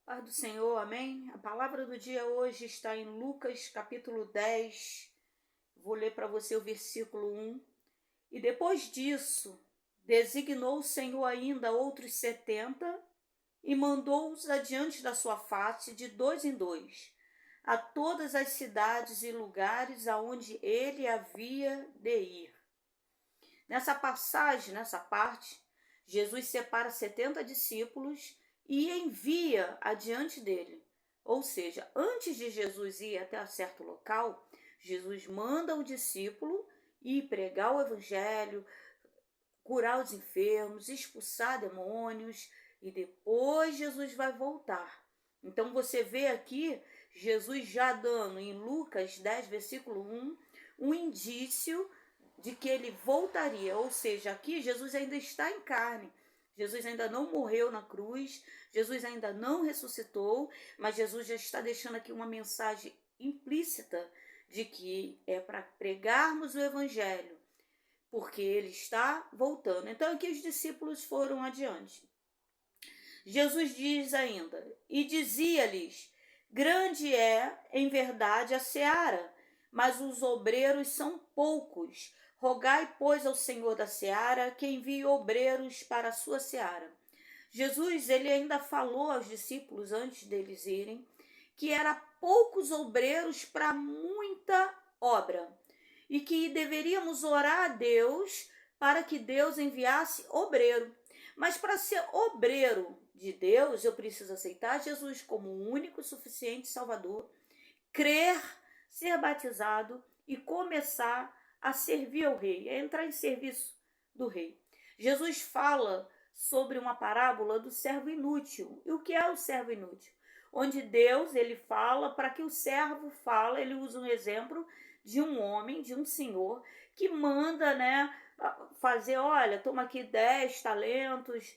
Paz do Senhor, amém? A palavra do dia hoje está em Lucas capítulo 10. Vou ler para você o versículo 1. E depois disso, designou o Senhor ainda outros 70 e mandou-os adiante da sua face de dois em dois, a todas as cidades e lugares aonde ele havia de ir. Nessa passagem, nessa parte, Jesus separa 70 discípulos e envia adiante dele. Ou seja, antes de Jesus ir até certo local, Jesus manda o discípulo ir pregar o evangelho, curar os enfermos, expulsar demônios, e depois Jesus vai voltar. Então você vê aqui Jesus já dando em Lucas 10, versículo 1, um indício de que ele voltaria. Ou seja, aqui Jesus ainda está em carne. Jesus ainda não morreu na cruz, Jesus ainda não ressuscitou, mas Jesus já está deixando aqui uma mensagem implícita de que é para pregarmos o evangelho, porque ele está voltando. Então aqui os discípulos foram adiante. Jesus diz ainda, e dizia-lhes, grande é, em verdade, a seara, mas os obreiros são poucos. Rogai, pois, ao Senhor da seara, que envie obreiros para a sua seara. Jesus, ele ainda falou aos discípulos, antes deles irem, que era poucos obreiros para muita obra, e que deveríamos orar a Deus para que Deus enviasse obreiro. Mas para ser obreiro de Deus, eu preciso aceitar Jesus como o único e suficiente Salvador, crer, ser batizado e começar a servir ao rei, a entrar em serviço do rei. Jesus fala sobre uma parábola do servo inútil. E o que é o servo inútil? Onde Deus, ele fala para que o servo fala, ele usa um exemplo de um homem, de um senhor, que manda, fazer, olha, toma aqui 10 talentos,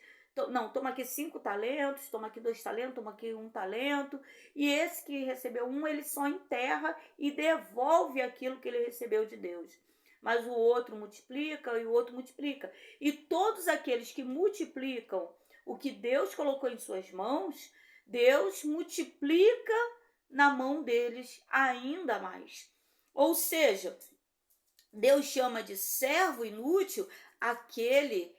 toma aqui 5 talentos, toma aqui 2 talentos, toma aqui 1 talento, e esse que recebeu 1, ele só enterra e devolve aquilo que ele recebeu de Deus. Mas o outro multiplica e o outro multiplica. E todos aqueles que multiplicam o que Deus colocou em suas mãos, Deus multiplica na mão deles ainda mais. Ou seja, Deus chama de servo inútil aquele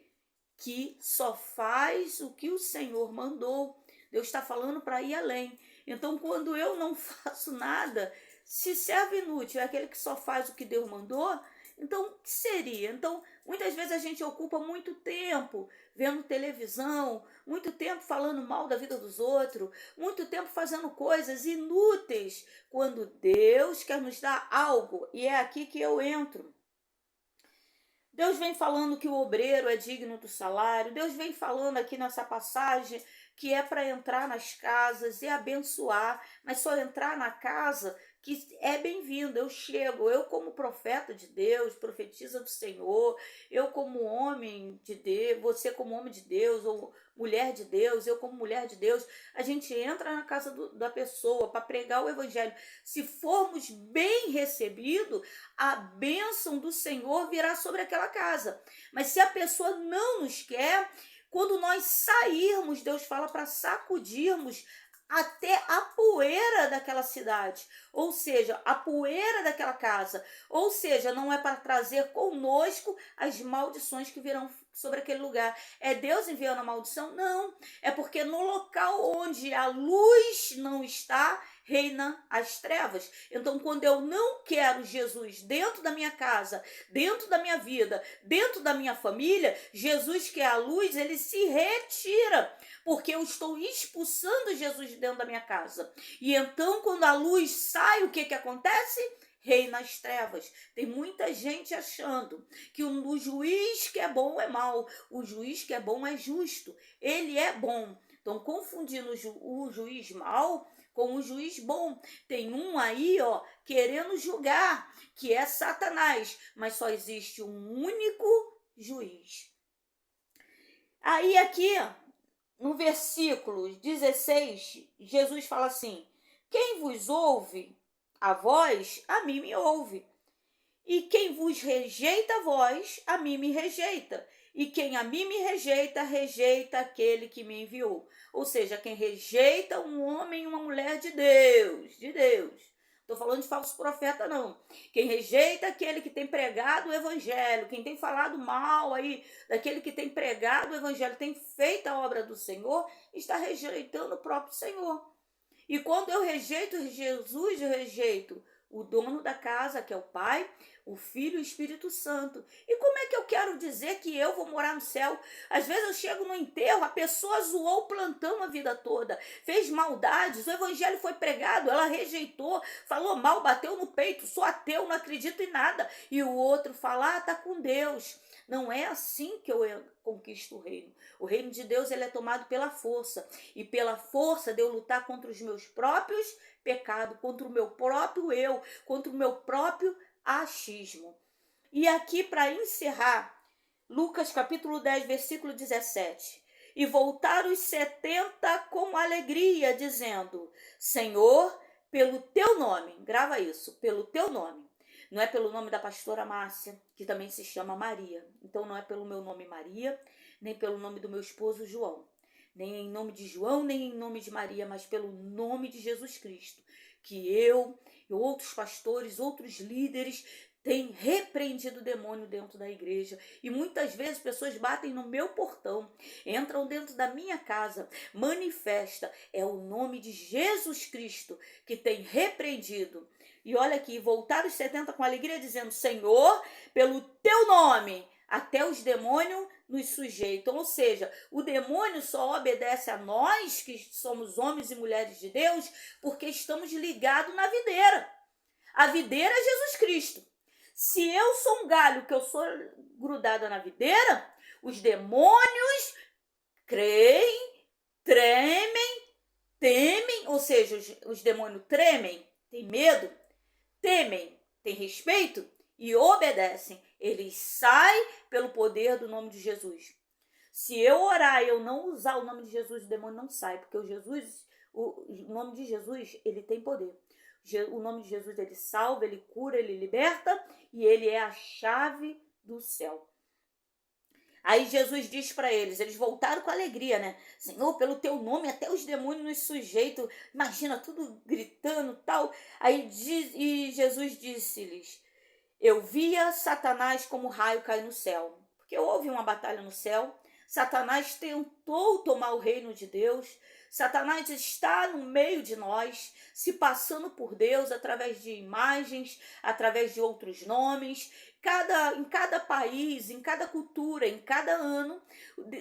que só faz o que o Senhor mandou. Deus está falando para ir além. Então, quando eu não faço nada, se servo inútil é aquele que só faz o que Deus mandou, então o que seria? Então, muitas vezes a gente ocupa muito tempo vendo televisão, muito tempo falando mal da vida dos outros, muito tempo fazendo coisas inúteis, quando Deus quer nos dar algo, e é aqui que eu entro. Deus vem falando que o obreiro é digno do salário. Deus vem falando aqui nessa passagem que é para entrar nas casas e abençoar, mas só entrar na casa que é bem-vindo. Eu chego, eu como profeta de Deus, profetisa do Senhor, eu como homem de Deus, você como homem de Deus, ou mulher de Deus, eu como mulher de Deus, a gente entra na casa da pessoa para pregar o evangelho. Se formos bem recebidos, a bênção do Senhor virá sobre aquela casa. Mas se a pessoa não nos quer, quando nós sairmos, Deus fala para sacudirmos até a poeira daquela cidade, ou seja, a poeira daquela casa, ou seja, não é para trazer conosco as maldições que virão sobre aquele lugar. É Deus enviando a maldição? Não, é porque no local onde a luz não está, reina as trevas. Então, quando eu não quero Jesus dentro da minha casa, dentro da minha vida, dentro da minha família, Jesus, que é a luz, ele se retira, porque eu estou expulsando Jesus dentro da minha casa. E então, quando a luz sai, o que acontece? Reina as trevas. Tem muita gente achando que o juiz que é bom é mau, o juiz que é bom é justo. Ele é bom. Então, confundindo o juiz mau com o juiz bom. Tem um aí, querendo julgar, que é Satanás, mas só existe um único juiz. Aí aqui, no versículo 16, Jesus fala assim: quem vos ouve a vós, a mim me ouve. E quem vos rejeita a vós, a mim me rejeita. E quem a mim me rejeita, rejeita aquele que me enviou. Ou seja, quem rejeita um homem e uma mulher de Deus, de Deus. Estou falando de falso profeta, não. Quem rejeita aquele que tem pregado o evangelho, quem tem falado mal aí daquele que tem pregado o evangelho, tem feito a obra do Senhor, está rejeitando o próprio Senhor. E quando eu rejeito Jesus, eu rejeito o dono da casa, que é o Pai, o Filho e o Espírito Santo. E como é que eu quero dizer que eu vou morar no céu? Às vezes eu chego no enterro, a pessoa zoou o plantão a vida toda, fez maldades, o evangelho foi pregado, ela rejeitou, falou mal, bateu no peito, sou ateu, não acredito em nada. E o outro fala, tá com Deus. Não é assim que eu conquisto o reino. O reino de Deus ele é tomado pela força. E pela força de eu lutar contra os meus próprios pecados, contra o meu próprio eu, contra o meu próprio achismo. E aqui para encerrar, Lucas capítulo 10, versículo 17. E voltaram os 70 com alegria, dizendo, Senhor, pelo teu nome, grava isso, pelo teu nome. Não é pelo nome da pastora Márcia, que também se chama Maria. Então não é pelo meu nome Maria, nem pelo nome do meu esposo João. Nem em nome de João, nem em nome de Maria, mas pelo nome de Jesus Cristo. Que eu e outros pastores, outros líderes têm repreendido o demônio dentro da igreja. E muitas vezes pessoas batem no meu portão, entram dentro da minha casa, manifesta. É o nome de Jesus Cristo que tem repreendido. E olha aqui, voltaram os 70 com alegria, dizendo, Senhor, pelo teu nome, até os demônios nos sujeitam. Ou seja, o demônio só obedece a nós, que somos homens e mulheres de Deus, porque estamos ligados na videira. A videira é Jesus Cristo. Se eu sou um galho, que eu sou grudada na videira, os demônios creem, tremem, temem, ou seja, os demônios tremem, têm medo, temem, têm respeito e obedecem. Eles saem pelo poder do nome de Jesus. Se eu orar e eu não usar o nome de Jesus, o demônio não sai, porque o nome de Jesus, ele tem poder. O nome de Jesus, ele salva, ele cura, ele liberta e ele é a chave do céu. Aí Jesus diz para eles voltaram com alegria, né? Senhor, pelo teu nome até os demônios nos sujeitam. Imagina, tudo gritando e tal. E Jesus disse-lhes, eu via Satanás como raio cair no céu. Porque houve uma batalha no céu. Satanás tentou tomar o reino de Deus. Satanás está no meio de nós, se passando por Deus através de imagens, através de outros nomes. Em cada país, em cada cultura, em cada ano,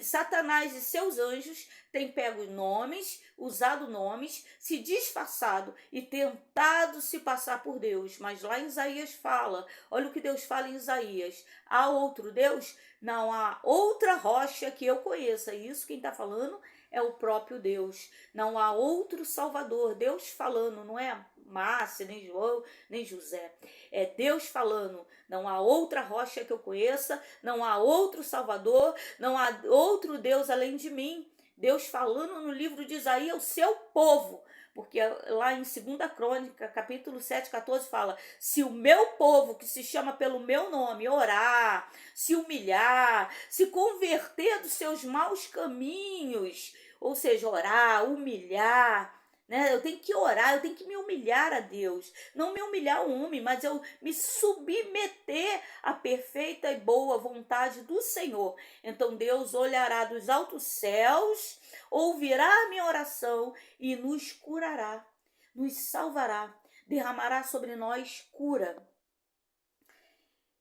Satanás e seus anjos têm pego nomes, usado nomes, se disfarçado e tentado se passar por Deus. Mas lá em Isaías fala, olha o que Deus fala em Isaías, há outro Deus? Não há outra rocha que eu conheça. Isso quem está falando é o próprio Deus. Não há outro Salvador. Deus falando, não é Márcia, nem João, nem José. É Deus falando. Não há outra rocha que eu conheça, não há outro Salvador, não há outro Deus além de mim. Deus falando no livro de Isaías, o seu povo. Porque lá em 2 Crônica, capítulo 7, 14, fala, se o meu povo, que se chama pelo meu nome, orar, se humilhar, se converter dos seus maus caminhos, ou seja, orar, humilhar, né? Eu tenho que orar, eu tenho que me humilhar a Deus. Não me humilhar ao homem, mas eu me submeter à perfeita e boa vontade do Senhor. Então Deus olhará dos altos céus, ouvirá a minha oração e nos curará, nos salvará, derramará sobre nós cura.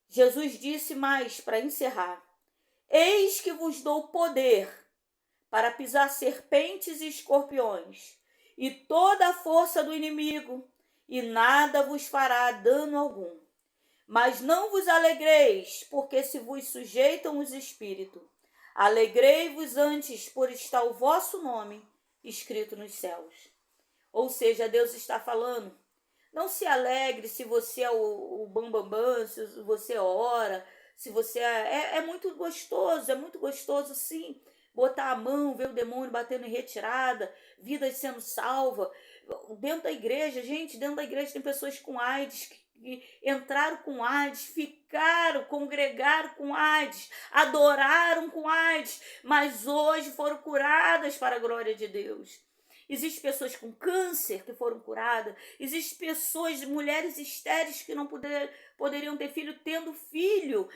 Jesus disse mais, para encerrar, eis que vos dou poder para pisar serpentes e escorpiões e toda a força do inimigo, e nada vos fará dano algum. Mas não vos alegreis, porque se vos sujeitam os espíritos. Alegrei-vos antes por estar o vosso nome escrito nos céus. Ou seja, Deus está falando, não se alegre se você é o bambambam, se você ora, se você é muito gostoso sim, botar a mão, ver o demônio batendo em retirada, vidas sendo salvas. Dentro da igreja, gente, dentro da igreja tem pessoas com AIDS entraram com AIDS, ficaram, congregaram com AIDS, adoraram com AIDS, mas hoje foram curadas para a glória de Deus. Existem pessoas com câncer que foram curadas, existem pessoas, mulheres estéreis que não poderiam ter filho, tendo filho.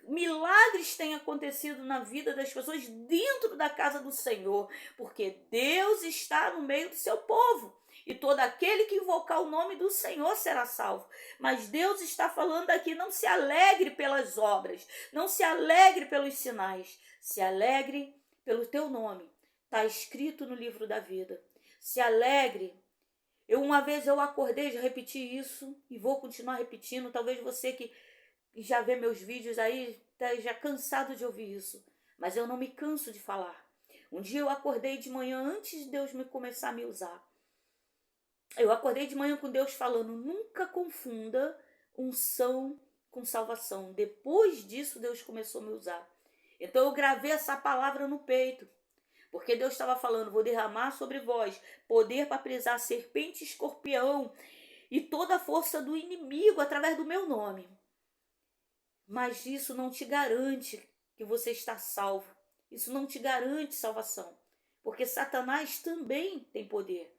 Milagres têm acontecido na vida das pessoas dentro da casa do Senhor, porque Deus está no meio do seu povo. E todo aquele que invocar o nome do Senhor será salvo. Mas Deus está falando aqui, não se alegre pelas obras, não se alegre pelos sinais, se alegre pelo teu nome. Está escrito no livro da vida. Se alegre. Uma vez eu acordei, já repeti isso e vou continuar repetindo. Talvez você que já vê meus vídeos aí esteja cansado de ouvir isso. Mas eu não me canso de falar. Um dia eu acordei de manhã antes de Deus começar a me usar. Eu acordei de manhã com Deus falando, nunca confunda unção com salvação. Depois disso, Deus começou a me usar. Então eu gravei essa palavra no peito. Porque Deus estava falando, vou derramar sobre vós poder para pisar serpente e escorpião e toda a força do inimigo através do meu nome. Mas isso não te garante que você está salvo. Isso não te garante salvação. Porque Satanás também tem poder.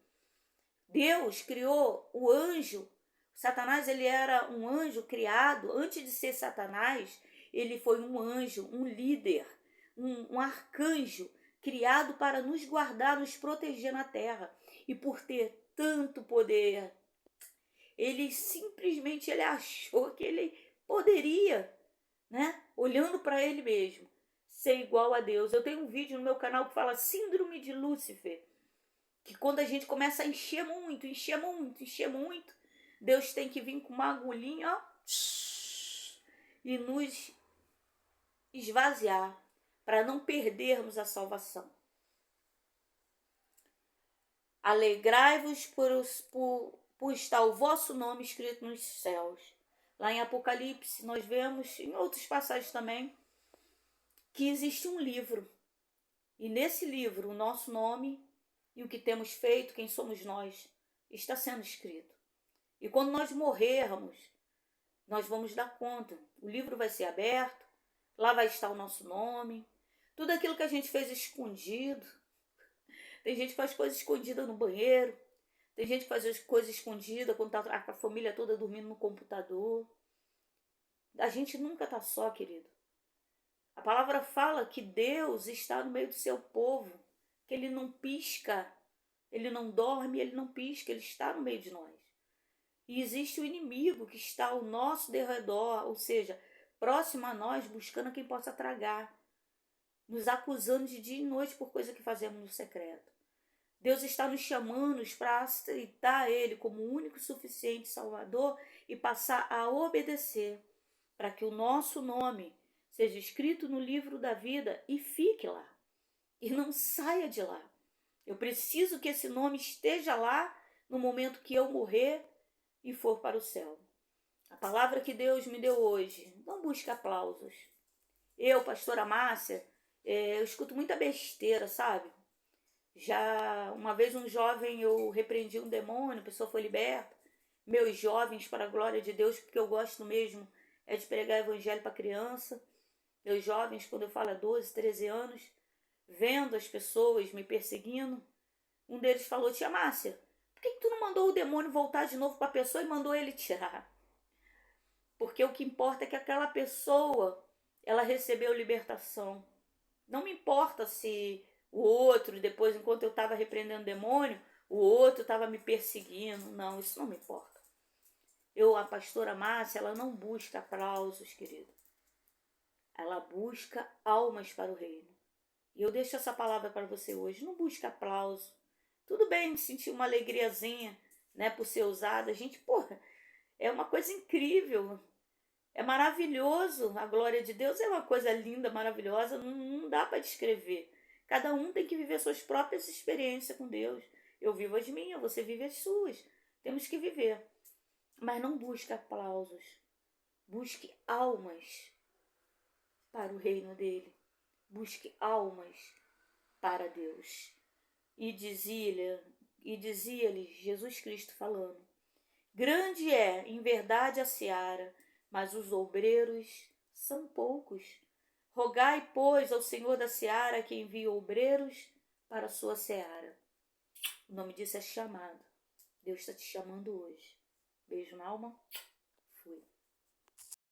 Deus criou o anjo. Satanás, ele era um anjo criado. Antes de ser Satanás, ele foi um anjo, um líder, um arcanjo, criado para nos guardar, nos proteger na terra. E por ter tanto poder, ele simplesmente achou que ele poderia, né, olhando para ele mesmo, ser igual a Deus. Eu tenho um vídeo no meu canal que fala Síndrome de Lúcifer. Que quando a gente começa a encher muito, Deus tem que vir com uma agulhinha, ó, e nos esvaziar, para não perdermos a salvação. Alegrai-vos por estar o vosso nome escrito nos céus. Lá em Apocalipse, nós vemos, em outras passagens também, que existe um livro. E nesse livro, o nosso nome e o que temos feito, quem somos nós, está sendo escrito. E quando nós morrermos, nós vamos dar conta. O livro vai ser aberto, lá vai estar o nosso nome, tudo aquilo que a gente fez escondido. Tem gente que faz coisa escondida no banheiro, tem gente que faz coisa escondida quando está a família toda dormindo no computador. A gente nunca está só, querido. A palavra fala que Deus está no meio do seu povo, que ele não pisca, ele não dorme, ele não pisca, ele está no meio de nós. E existe o inimigo que está ao nosso derredor, ou seja, próximo a nós, buscando quem possa tragar, nos acusando de dia e noite por coisa que fazemos no secreto. Deus está nos chamando para aceitar Ele como o único e suficiente Salvador e passar a obedecer, para que o nosso nome seja escrito no livro da vida e fique lá. E não saia de lá. Eu preciso que esse nome esteja lá no momento que eu morrer e for para o céu. A palavra que Deus me deu hoje, não busque aplausos. Eu, pastora Márcia, eu escuto muita besteira, sabe? Já uma vez um jovem, eu repreendi um demônio, a pessoa foi liberta. Meus jovens, para a glória de Deus, porque eu gosto mesmo é de pregar evangelho para criança. Meus jovens, quando eu falo 12, 13 anos, vendo as pessoas me perseguindo, um deles falou, tia Márcia, por que tu não mandou o demônio voltar de novo para a pessoa e mandou ele tirar? Porque o que importa é que aquela pessoa, ela recebeu libertação. Não me importa se o outro, depois, enquanto eu estava repreendendo o demônio, o outro estava me perseguindo. Não, isso não me importa. A pastora Márcia, ela não busca aplausos, querido. Ela busca almas para o reino. E eu deixo essa palavra para você hoje. Não busca aplauso. Tudo bem sentir uma alegriazinha, né, por ser usada. Gente, porra, é uma coisa incrível. É maravilhoso. A glória de Deus é uma coisa linda, maravilhosa. Não dá para descrever. Cada um tem que viver suas próprias experiências com Deus. Eu vivo as minhas, você vive as suas. Temos que viver. Mas não busque aplausos. Busque almas para o reino dele. Busque almas para Deus. E dizia-lhe Jesus Cristo falando Grande é, em verdade, a seara, mas os obreiros são poucos. Rogai, pois, ao Senhor da seara que envie obreiros para a sua seara. O nome disso é chamado. Deus está te chamando hoje. Beijo na alma. Fui.